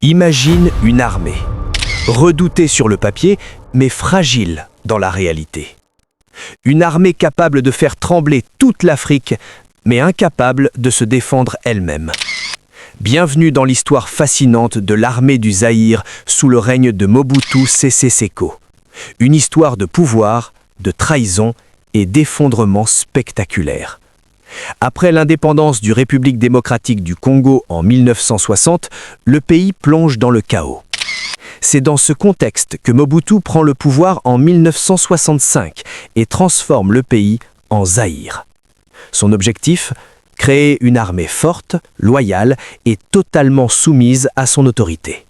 Imagine une armée, redoutée sur le papier, mais fragile dans la réalité. Une armée capable de faire trembler toute l'Afrique, mais incapable de se défendre elle-même. Bienvenue dans l'histoire fascinante de l'armée du Zaïre sous le règne de Mobutu Sese Seko. Une histoire de pouvoir, de trahison et d'effondrement spectaculaire. Après l'indépendance du République démocratique du Congo en 1960, le pays plonge dans le chaos. C'est dans ce contexte que Mobutu prend le pouvoir en 1965 et transforme le pays en Zaïre. Son objectif ? Créer une armée forte, loyale et totalement soumise à son autorité.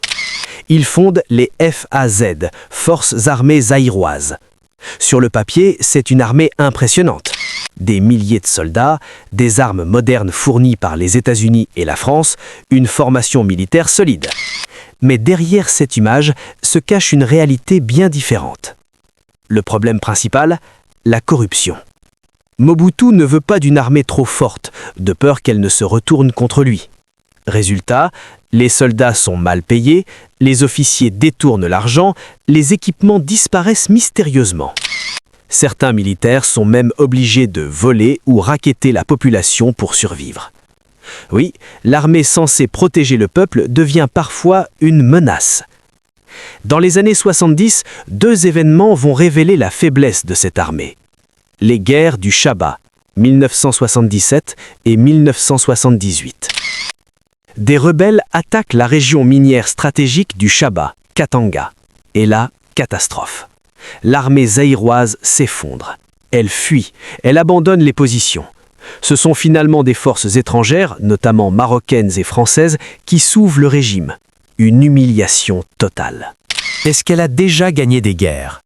Il fonde les FAZ, Forces armées zaïroises. Sur le papier, c'est une armée impressionnante. Des milliers de soldats, des armes modernes fournies par les États-Unis et la France, une formation militaire solide. Mais derrière cette image se cache une réalité bien différente. Le problème principal, la corruption. Mobutu ne veut pas d'une armée trop forte, de peur qu'elle ne se retourne contre lui. Résultat, les soldats sont mal payés, les officiers détournent l'argent, les équipements disparaissent mystérieusement. Certains militaires sont même obligés de voler ou racketter la population pour survivre. Oui, l'armée censée protéger le peuple devient parfois une menace. Dans les années 70, deux événements vont révéler la faiblesse de cette armée. Les guerres du Chaba, 1977 et 1978. Des rebelles attaquent la région minière stratégique du Chaba, Katanga. Et là, catastrophe. L'armée zaïroise s'effondre. Elle fuit, elle abandonne les positions. Ce sont finalement des forces étrangères, notamment marocaines et françaises, qui sauvent le régime. Une humiliation totale. Est-ce qu'elle a déjà gagné des guerres ?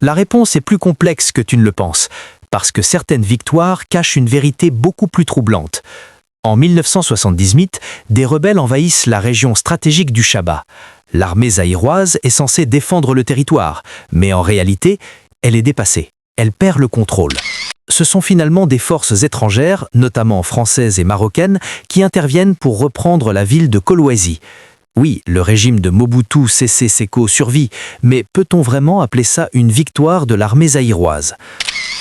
La réponse est plus complexe que tu ne le penses, parce que certaines victoires cachent une vérité beaucoup plus troublante. En 1978, des rebelles envahissent la région stratégique du Chaba. L'armée zaïroise est censée défendre le territoire, mais en réalité, elle est dépassée. Elle perd le contrôle. Ce sont finalement des forces étrangères, notamment françaises et marocaines, qui interviennent pour reprendre la ville de Kolwezi. Oui, le régime de Mobutu Sese Seko survit, mais peut-on vraiment appeler ça une victoire de l'armée zaïroise ?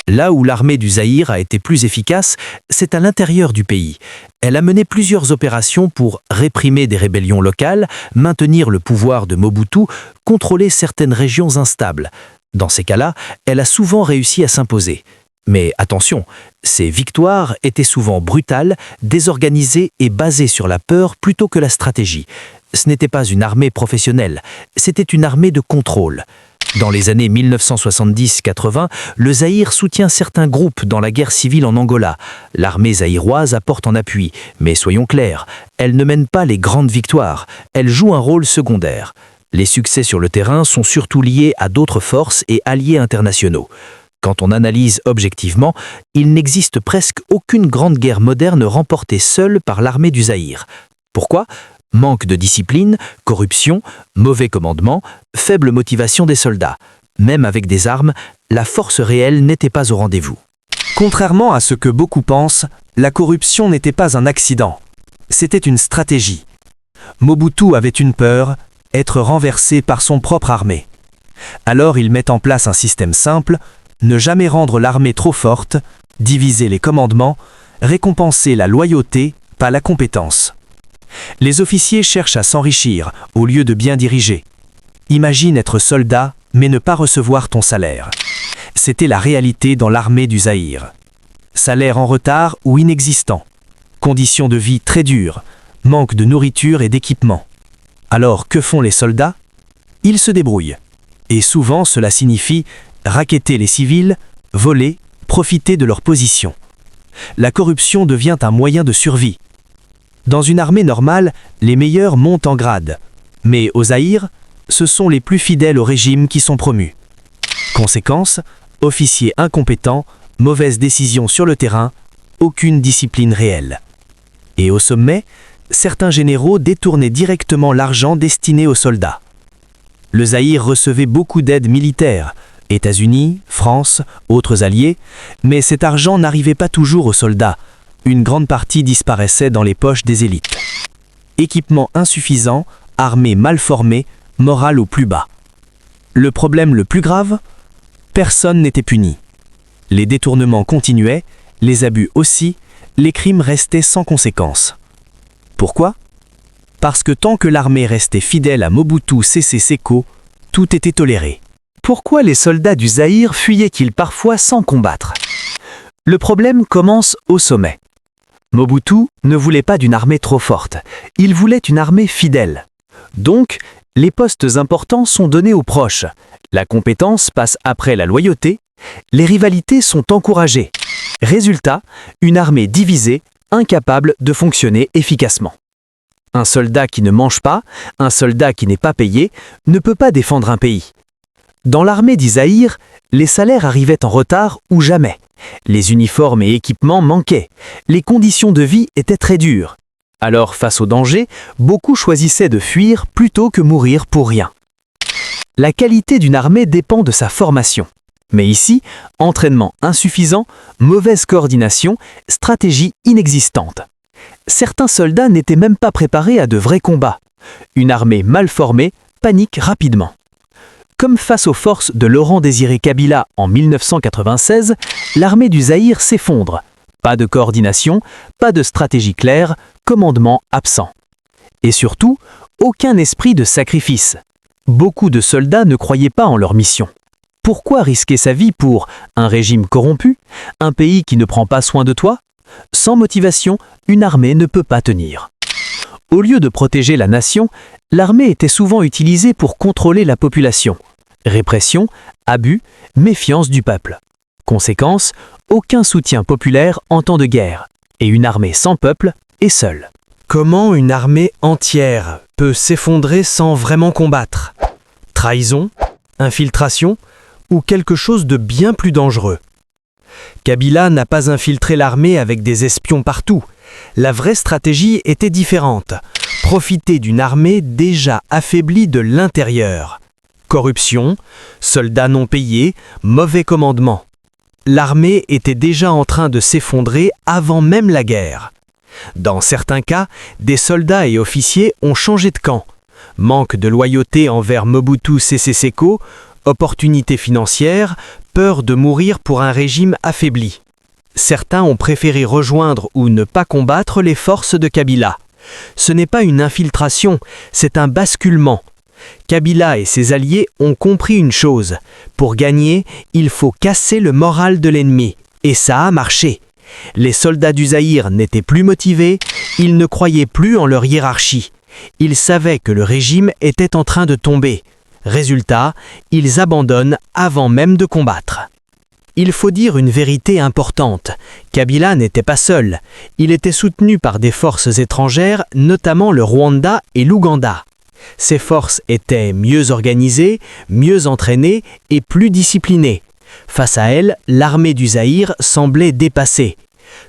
Là où l'armée du Zaïre a été plus efficace, c'est à l'intérieur du pays. Elle a mené plusieurs opérations pour réprimer des rébellions locales, maintenir le pouvoir de Mobutu, contrôler certaines régions instables. Dans ces cas-là, elle a souvent réussi à s'imposer. Mais attention, ces victoires étaient souvent brutales, désorganisées et basées sur la peur plutôt que la stratégie. Ce n'était pas une armée professionnelle, c'était une armée de contrôle. Dans les années 1970-80, le Zaïre soutient certains groupes dans la guerre civile en Angola. L'armée zaïroise apporte en appui, mais soyons clairs, elle ne mène pas les grandes victoires, elle joue un rôle secondaire. Les succès sur le terrain sont surtout liés à d'autres forces et alliés internationaux. Quand on analyse objectivement, il n'existe presque aucune grande guerre moderne remportée seule par l'armée du Zaïre. Pourquoi ? Manque de discipline, corruption, mauvais commandement, faible motivation des soldats. Même avec des armes, la force réelle n'était pas au rendez-vous. Contrairement à ce que beaucoup pensent, la corruption n'était pas un accident. C'était une stratégie. Mobutu avait une peur, être renversé par son propre armée. Alors il met en place un système simple, ne jamais rendre l'armée trop forte, diviser les commandements, récompenser la loyauté, pas la compétence. Les officiers cherchent à s'enrichir au lieu de bien diriger. Imagine être soldat, mais ne pas recevoir ton salaire. C'était la réalité dans l'armée du Zaïre. Salaire en retard ou inexistant. Conditions de vie très dures. Manque de nourriture et d'équipement. Alors que font les soldats ? Ils se débrouillent. Et souvent cela signifie racketter les civils, voler, profiter de leur position. La corruption devient un moyen de survie. Dans une armée normale, les meilleurs montent en grade. Mais au Zaïre, ce sont les plus fidèles au régime qui sont promus. Conséquence, officiers incompétents, mauvaises décisions sur le terrain, aucune discipline réelle. Et au sommet, certains généraux détournaient directement l'argent destiné aux soldats. Le Zaïre recevait beaucoup d'aides militaires, États-Unis, France, autres alliés, mais cet argent n'arrivait pas toujours aux soldats. Une grande partie disparaissait dans les poches des élites. Équipement insuffisant, armée mal formée, morale au plus bas. Le problème le plus grave, personne n'était puni. Les détournements continuaient, les abus aussi, les crimes restaient sans conséquence. Pourquoi? Parce que tant que l'armée restait fidèle à Mobutu Sese Seko, tout était toléré. Pourquoi les soldats du Zaïre fuyaient-ils parfois sans combattre? Le problème commence au sommet. Mobutu ne voulait pas d'une armée trop forte, il voulait une armée fidèle. Donc, les postes importants sont donnés aux proches, la compétence passe après la loyauté, les rivalités sont encouragées. Résultat, une armée divisée, incapable de fonctionner efficacement. Un soldat qui ne mange pas, un soldat qui n'est pas payé, ne peut pas défendre un pays. Dans l'armée d'Izaïr, les salaires arrivaient en retard ou jamais. Les uniformes et équipements manquaient. Les conditions de vie étaient très dures. Alors, face au danger, beaucoup choisissaient de fuir plutôt que mourir pour rien. La qualité d'une armée dépend de sa formation. Mais ici, entraînement insuffisant, mauvaise coordination, stratégie inexistante. Certains soldats n'étaient même pas préparés à de vrais combats. Une armée mal formée panique rapidement. Comme face aux forces de Laurent-Désiré Kabila en 1996, l'armée du Zaïre s'effondre. Pas de coordination, pas de stratégie claire, commandement absent. Et surtout, aucun esprit de sacrifice. Beaucoup de soldats ne croyaient pas en leur mission. Pourquoi risquer sa vie pour un régime corrompu, un pays qui ne prend pas soin de toi? Sans motivation, une armée ne peut pas tenir. Au lieu de protéger la nation, l'armée était souvent utilisée pour contrôler la population. Répression, abus, méfiance du peuple. Conséquence, aucun soutien populaire en temps de guerre. Et une armée sans peuple est seule. Comment une armée entière peut s'effondrer sans vraiment combattre? Trahison, infiltration ou quelque chose de bien plus dangereux? Kabila n'a pas infiltré l'armée avec des espions partout. La vraie stratégie était différente. Profiter d'une armée déjà affaiblie de l'intérieur. Corruption, soldats non payés, mauvais commandement. L'armée était déjà en train de s'effondrer avant même la guerre. Dans certains cas, des soldats et officiers ont changé de camp. Manque de loyauté envers Mobutu Sese Seko, opportunités financières, peur de mourir pour un régime affaibli. Certains ont préféré rejoindre ou ne pas combattre les forces de Kabila. Ce n'est pas une infiltration, c'est un basculement. Kabila et ses alliés ont compris une chose. Pour gagner, il faut casser le moral de l'ennemi. Et ça a marché. Les soldats du Zaïre n'étaient plus motivés, ils ne croyaient plus en leur hiérarchie. Ils savaient que le régime était en train de tomber. Résultat, ils abandonnent avant même de combattre. Il faut dire une vérité importante. Kabila n'était pas seul. Il était soutenu par des forces étrangères, notamment le Rwanda et l'Ouganda. Ces forces étaient mieux organisées, mieux entraînées et plus disciplinées. Face à elles, l'armée du Zaïre semblait dépassée.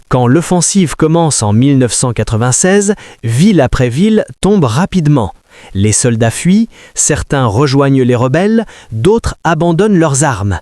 Quand l'offensive commence en 1996, ville après ville tombe rapidement. Les soldats fuient, certains rejoignent les rebelles, d'autres abandonnent leurs armes.